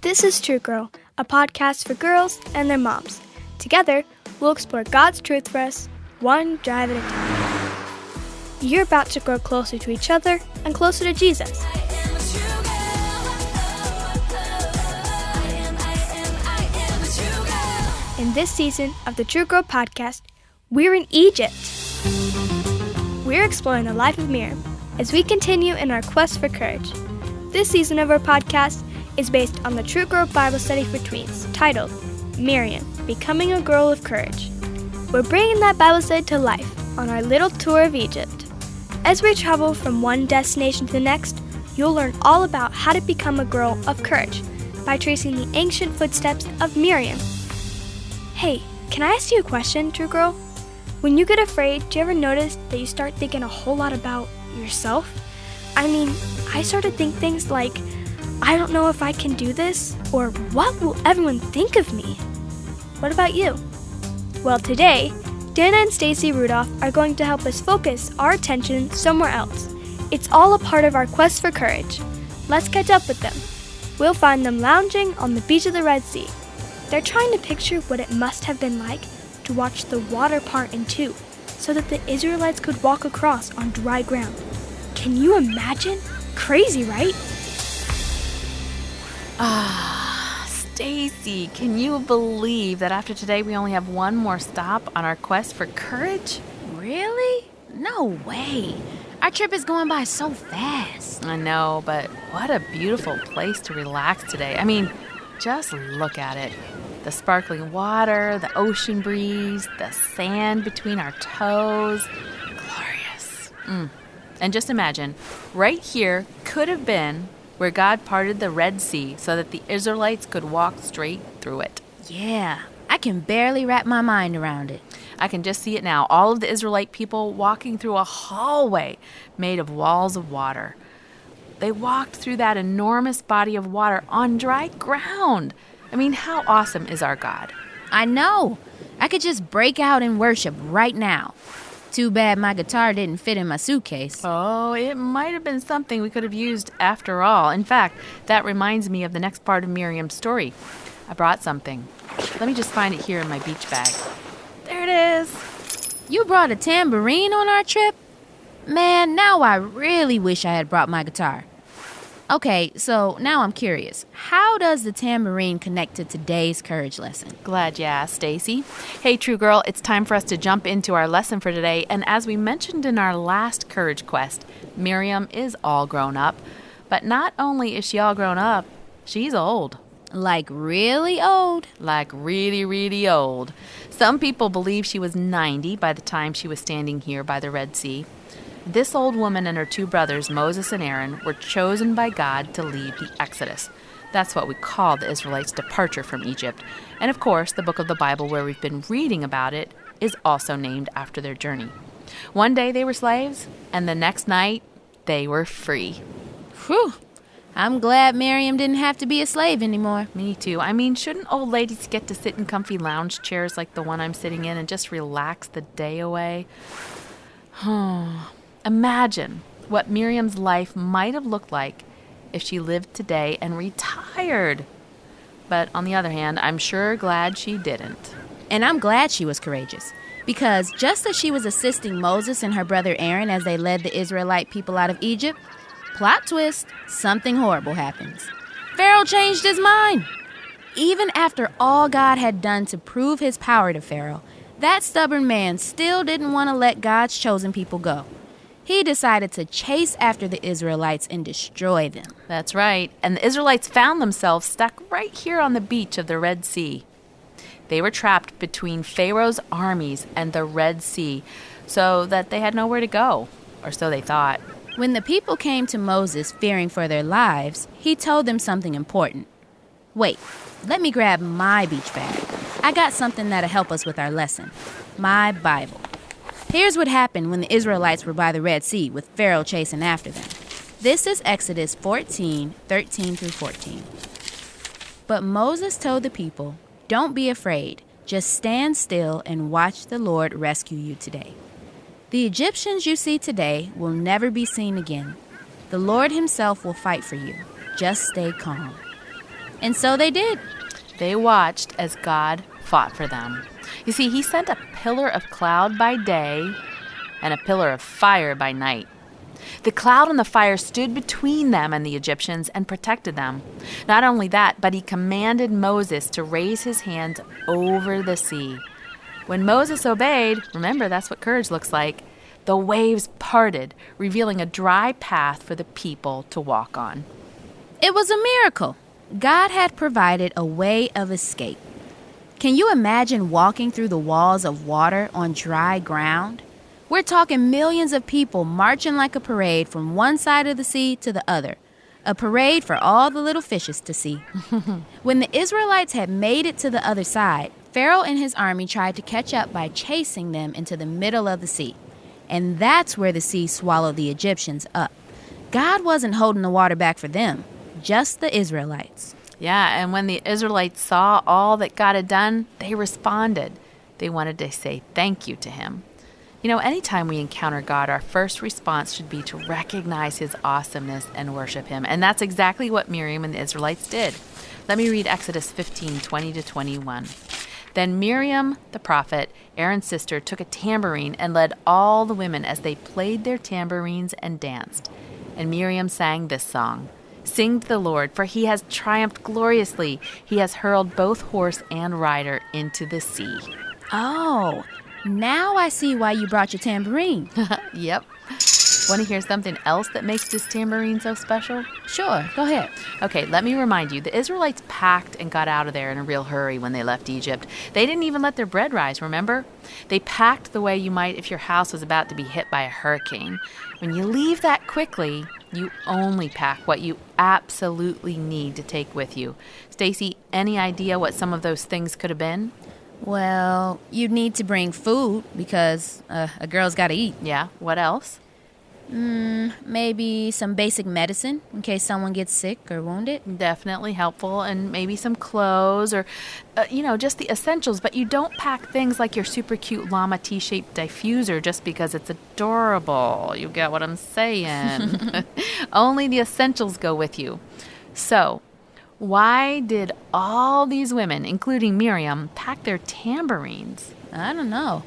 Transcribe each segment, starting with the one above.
This is True Girl, a podcast for girls and their moms. Together, we'll explore God's truth for us, one drive at a time. You're about to grow closer to each other and closer to Jesus. In this season of the True Girl podcast, we're in Egypt. We're exploring the life of Miriam as we continue in our quest for courage. This season of our podcast is based on the True Girl Bible study for tweens titled Miriam, Becoming a Girl of Courage. We're bringing that Bible study to life on our little tour of Egypt. As we travel from one destination to the next, you'll learn all about how to become a girl of courage by tracing the ancient footsteps of Miriam. Hey, can I ask you a question, True Girl? When you get afraid, do you ever notice that you start thinking a whole lot about yourself? I start to think things like, I don't know if I can do this, or what will everyone think of me? What about you? Well, today, Dana and Stacy Rudolph are going to help us focus our attention somewhere else. It's all a part of our quest for courage. Let's catch up with them. We'll find them lounging on the beach of the Red Sea. They're trying to picture what it must have been like to watch the water part in two, so that the Israelites could walk across on dry ground. Can you imagine? Crazy, right? Stacy, can you believe that after today we only have one more stop on our quest for courage? Really? No way. Our trip is going by so fast. I know, but what a beautiful place to relax today. Just look at it. The sparkling water, the ocean breeze, the sand between our toes. Glorious. And just imagine, right here could have been where God parted the Red Sea so that the Israelites could walk straight through it. Yeah, I can barely wrap my mind around it. I can just see it now. All of the Israelite people walking through a hallway made of walls of water. They walked through that enormous body of water on dry ground. How awesome is our God? I know. I could just break out in worship right now. Too bad my guitar didn't fit in my suitcase. Oh, it might have been something we could have used after all. In fact, that reminds me of the next part of Miriam's story. I brought something. Let me just find it here in my beach bag. There it is. You brought a tambourine on our trip? Man, now I really wish I had brought my guitar. Okay, so now I'm curious. How does the tambourine connect to today's courage lesson? Glad you asked, Stacy. Hey, True Girl, it's time for us to jump into our lesson for today. And as we mentioned in our last courage quest, Miriam is all grown up. But not only is she all grown up, she's old. Like really old? Like really, really old. Some people believe she was 90 by the time she was standing here by the Red Sea. This old woman and her two brothers, Moses and Aaron, were chosen by God to lead the Exodus. That's what we call the Israelites' departure from Egypt. And of course, the book of the Bible where we've been reading about it is also named after their journey. One day they were slaves, and the next night they were free. Whew! I'm glad Miriam didn't have to be a slave anymore. Me too. Shouldn't old ladies get to sit in comfy lounge chairs like the one I'm sitting in and just relax the day away? Imagine what Miriam's life might have looked like if she lived today and retired. But on the other hand, I'm sure glad she didn't. And I'm glad she was courageous. Because just as she was assisting Moses and her brother Aaron as they led the Israelite people out of Egypt, plot twist, something horrible happens. Pharaoh changed his mind. Even after all God had done to prove his power to Pharaoh, that stubborn man still didn't want to let God's chosen people go. He decided to chase after the Israelites and destroy them. That's right. And the Israelites found themselves stuck right here on the beach of the Red Sea. They were trapped between Pharaoh's armies and the Red Sea, so that they had nowhere to go, or so they thought. When the people came to Moses fearing for their lives, he told them something important. Wait, let me grab my beach bag. I got something that'll help us with our lesson. My Bible. Here's what happened when the Israelites were by the Red Sea with Pharaoh chasing after them. This is Exodus 14, 13 through 14. But Moses told the people, "Don't be afraid. Just stand still and watch the Lord rescue you today. The Egyptians you see today will never be seen again. The Lord himself will fight for you. Just stay calm." And so they did. They watched as God fought for them. You see, he sent a pillar of cloud by day and a pillar of fire by night. The cloud and the fire stood between them and the Egyptians and protected them. Not only that, but he commanded Moses to raise his hands over the sea. When Moses obeyed, remember that's what courage looks like, the waves parted, revealing a dry path for the people to walk on. It was a miracle. God had provided a way of escape. Can you imagine walking through the walls of water on dry ground? We're talking millions of people marching like a parade from one side of the sea to the other. A parade for all the little fishes to see. When the Israelites had made it to the other side, Pharaoh and his army tried to catch up by chasing them into the middle of the sea. And that's where the sea swallowed the Egyptians up. God wasn't holding the water back for them, just the Israelites. Yeah, and when the Israelites saw all that God had done, they responded. They wanted to say thank you to him. You know, anytime we encounter God, our first response should be to recognize his awesomeness and worship him. And that's exactly what Miriam and the Israelites did. Let me read Exodus 15:20-21. Then Miriam, the prophet, Aaron's sister, took a tambourine and led all the women as they played their tambourines and danced. And Miriam sang this song. Sing to the Lord, for he has triumphed gloriously. He has hurled both horse and rider into the sea. Oh, now I see why you brought your tambourine. Yep. Want to hear something else that makes this tambourine so special? Sure, go ahead. Okay, let me remind you, the Israelites packed and got out of there in a real hurry when they left Egypt. They didn't even let their bread rise, remember? They packed the way you might if your house was about to be hit by a hurricane. When you leave that quickly, you only pack what you absolutely need to take with you. Stacy, any idea what some of those things could have been? Well, you'd need to bring food because a girl's got to eat. Yeah, what else? Maybe some basic medicine in case someone gets sick or wounded. Definitely helpful, and maybe some clothes or, just the essentials. But you don't pack things like your super cute llama T-shaped diffuser just because it's adorable. You get what I'm saying? Only the essentials go with you. So, why did all these women, including Miriam, pack their tambourines? I don't know.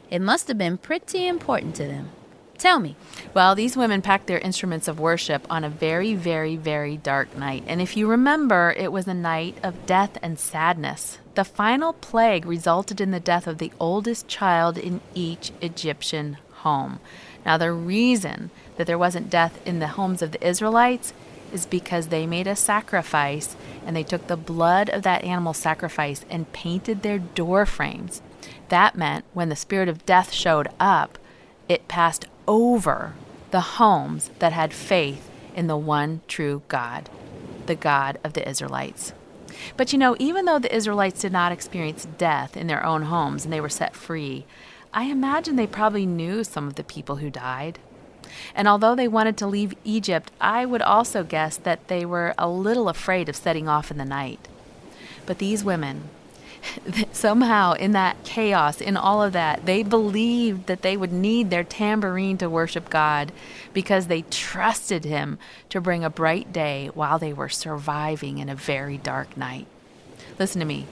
It must have been pretty important to them. Tell me. Well, these women packed their instruments of worship on a very, very, very dark night. And if you remember, it was a night of death and sadness. The final plague resulted in the death of the oldest child in each Egyptian home. Now, the reason that there wasn't death in the homes of the Israelites is because they made a sacrifice and they took the blood of that animal sacrifice and painted their door frames. That meant when the spirit of death showed up, it passed over the homes that had faith in the one true God, the God of the Israelites. But even though the Israelites did not experience death in their own homes and they were set free, I imagine they probably knew some of the people who died. And although they wanted to leave Egypt, I would also guess that they were a little afraid of setting off in the night. But these women, somehow in that chaos, in all of that, they believed that they would need their tambourine to worship God because they trusted him to bring a bright day while they were surviving in a very dark night. Listen to me.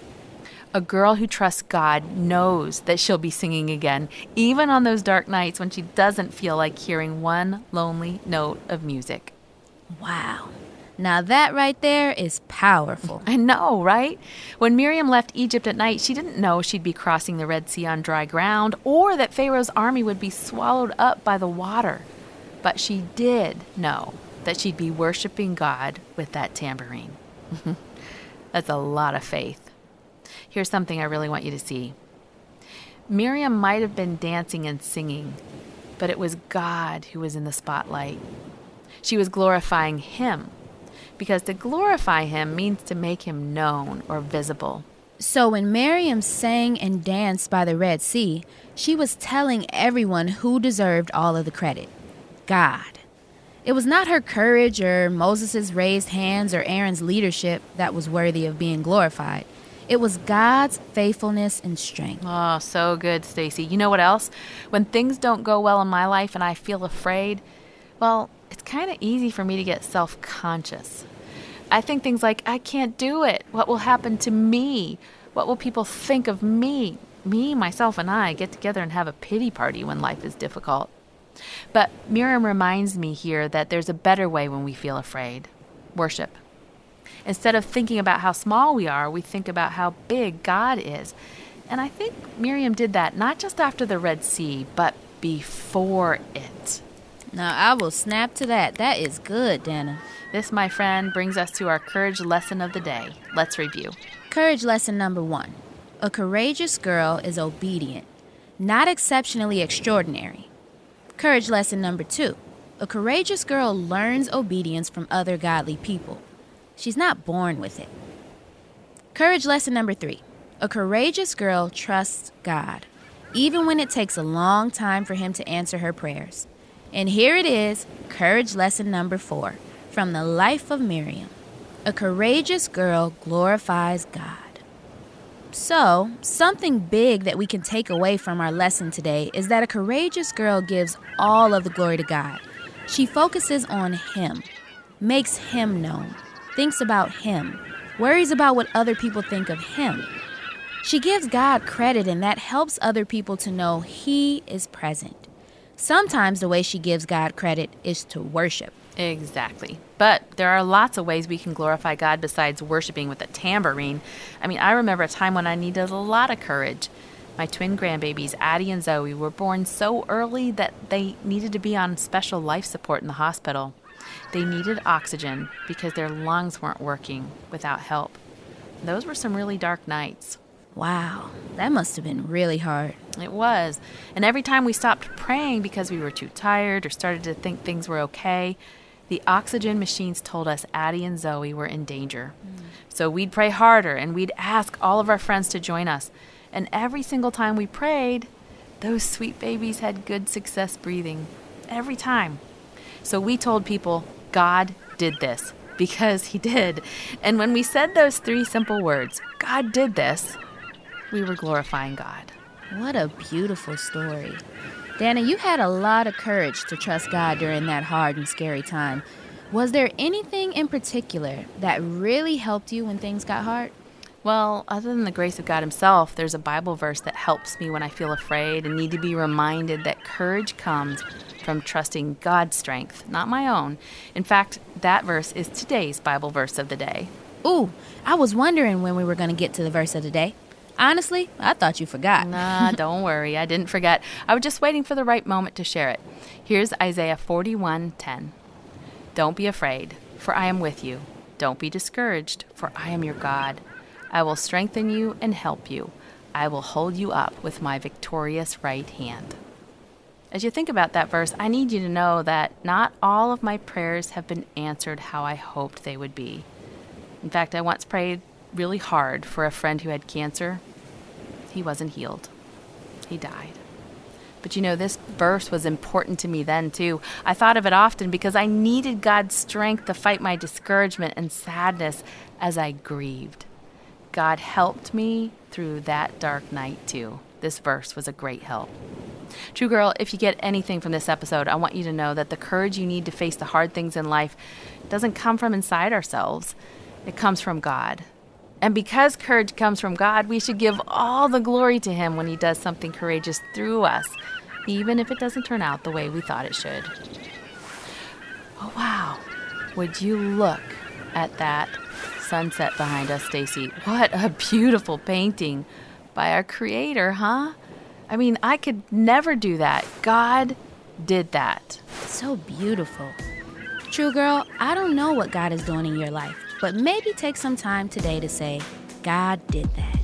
A girl who trusts God knows that she'll be singing again, even on those dark nights when she doesn't feel like hearing one lonely note of music. Wow. Now that right there is powerful. I know, right? When Miriam left Egypt at night, she didn't know she'd be crossing the Red Sea on dry ground or that Pharaoh's army would be swallowed up by the water. But she did know that she'd be worshiping God with that tambourine. That's a lot of faith. Here's something I really want you to see. Miriam might have been dancing and singing, but it was God who was in the spotlight. She was glorifying him, because to glorify him means to make him known or visible. So when Miriam sang and danced by the Red Sea, she was telling everyone who deserved all of the credit. God. It was not her courage or Moses' raised hands or Aaron's leadership that was worthy of being glorified. It was God's faithfulness and strength. Oh, so good, Stacy. You know what else? When things don't go well in my life and I feel afraid, well, it's kind of easy for me to get self-conscious. I think things like, I can't do it. What will happen to me? What will people think of me? Me, myself, and I get together and have a pity party when life is difficult. But Miriam reminds me here that there's a better way when we feel afraid. Worship. Instead of thinking about how small we are, we think about how big God is. And I think Miriam did that not just after the Red Sea, but before it. Now, I will snap to that. That is good, Dana. This, my friend, brings us to our courage lesson of the day. Let's review. Courage lesson number 1. A courageous girl is obedient, not exceptionally extraordinary. Courage lesson number 2. A courageous girl learns obedience from other godly people. She's not born with it. Courage lesson number 3. A courageous girl trusts God, even when it takes a long time for Him to answer her prayers. And here it is, courage lesson number 4, from the life of Miriam. A courageous girl glorifies God. So, something big that we can take away from our lesson today is that a courageous girl gives all of the glory to God. She focuses on Him, makes Him known, thinks about Him, worries about what other people think of Him. She gives God credit, and that helps other people to know He is present. Sometimes the way she gives God credit is to worship. Exactly. But there are lots of ways we can glorify God besides worshiping with a tambourine. I remember a time when I needed a lot of courage. My twin grandbabies, Addie and Zoe, were born so early that they needed to be on special life support in the hospital. They needed oxygen because their lungs weren't working without help. Those were some really dark nights. Wow, that must have been really hard. It was. And every time we stopped praying because we were too tired or started to think things were okay, the oxygen machines told us Addie and Zoe were in danger. So we'd pray harder and we'd ask all of our friends to join us. And every single time we prayed, those sweet babies had good success breathing. Every time. So we told people, God did this, because He did. And when we said those 3 simple words, God did this, we were glorifying God. What a beautiful story. Dana, you had a lot of courage to trust God during that hard and scary time. Was there anything in particular that really helped you when things got hard? Well, other than the grace of God Himself, there's a Bible verse that helps me when I feel afraid and need to be reminded that courage comes from trusting God's strength, not my own. In fact, that verse is today's Bible verse of the day. Ooh, I was wondering when we were going to get to the verse of the day. Honestly, I thought you forgot. Nah, don't worry. I didn't forget. I was just waiting for the right moment to share it. Here's Isaiah 41:10. Don't be afraid, for I am with you. Don't be discouraged, for I am your God. I will strengthen you and help you. I will hold you up with my victorious right hand. As you think about that verse, I need you to know that not all of my prayers have been answered how I hoped they would be. In fact, I once prayed really hard for a friend who had cancer. He wasn't healed. He died. But this verse was important to me then too. I thought of it often because I needed God's strength to fight my discouragement and sadness as I grieved. God helped me through that dark night too. This verse was a great help. True Girl, if you get anything from this episode, I want you to know that the courage you need to face the hard things in life doesn't come from inside ourselves. It comes from God. And because courage comes from God, we should give all the glory to Him when He does something courageous through us, even if it doesn't turn out the way we thought it should. Oh, wow. Would you look at that sunset behind us, Stacy? What a beautiful painting by our Creator, huh? I could never do that. God did that. So beautiful. True Girl, I don't know what God is doing in your life, but maybe take some time today to say, God did that.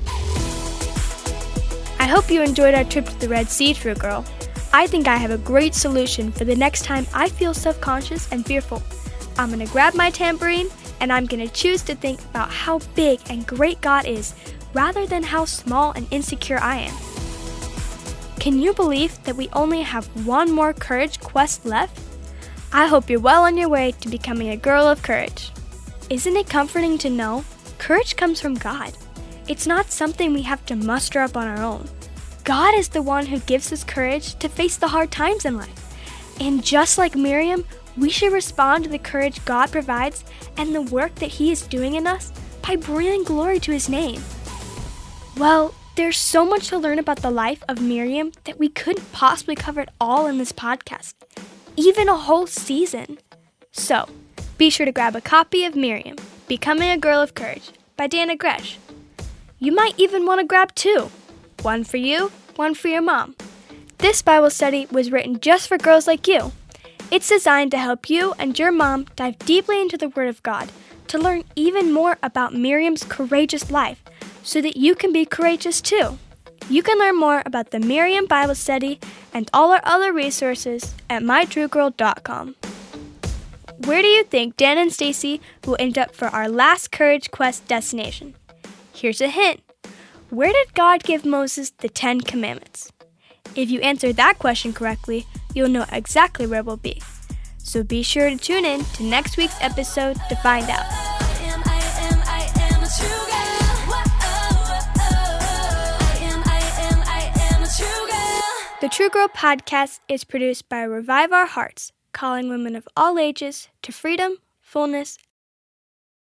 I hope you enjoyed our trip to the Red Sea, True Girl. I think I have a great solution for the next time I feel self-conscious and fearful. I'm going to grab my tambourine and I'm going to choose to think about how big and great God is rather than how small and insecure I am. Can you believe that we only have one more courage quest left? I hope you're well on your way to becoming a girl of courage. Isn't it comforting to know courage comes from God? It's not something we have to muster up on our own. God is the one who gives us courage to face the hard times in life. And just like Miriam, We should respond to the courage God provides and the work that He is doing in us by bringing glory to His name. Well, there's so much to learn about the life of Miriam that we couldn't possibly cover it all in this podcast, even a whole season. So, be sure to grab a copy of Miriam, Becoming a Girl of Courage by Dana Gresh. You might even want to grab two. One for you, one for your mom. This Bible study was written just for girls like you. It's designed to help you and your mom dive deeply into the Word of God to learn even more about Miriam's courageous life so that you can be courageous too. You can learn more about the Miriam Bible Study and all our other resources at mytruegirl.com. Where do you think Dan and Stacy will end up for our last Courage Quest destination? Here's a hint. Where did God give Moses the 10 Commandments? If you answer that question correctly, you'll know exactly where we'll be. So be sure to tune in to next week's episode to find out. The True Girl Podcast is produced by Revive Our Hearts, calling women of all ages to freedom, fullness,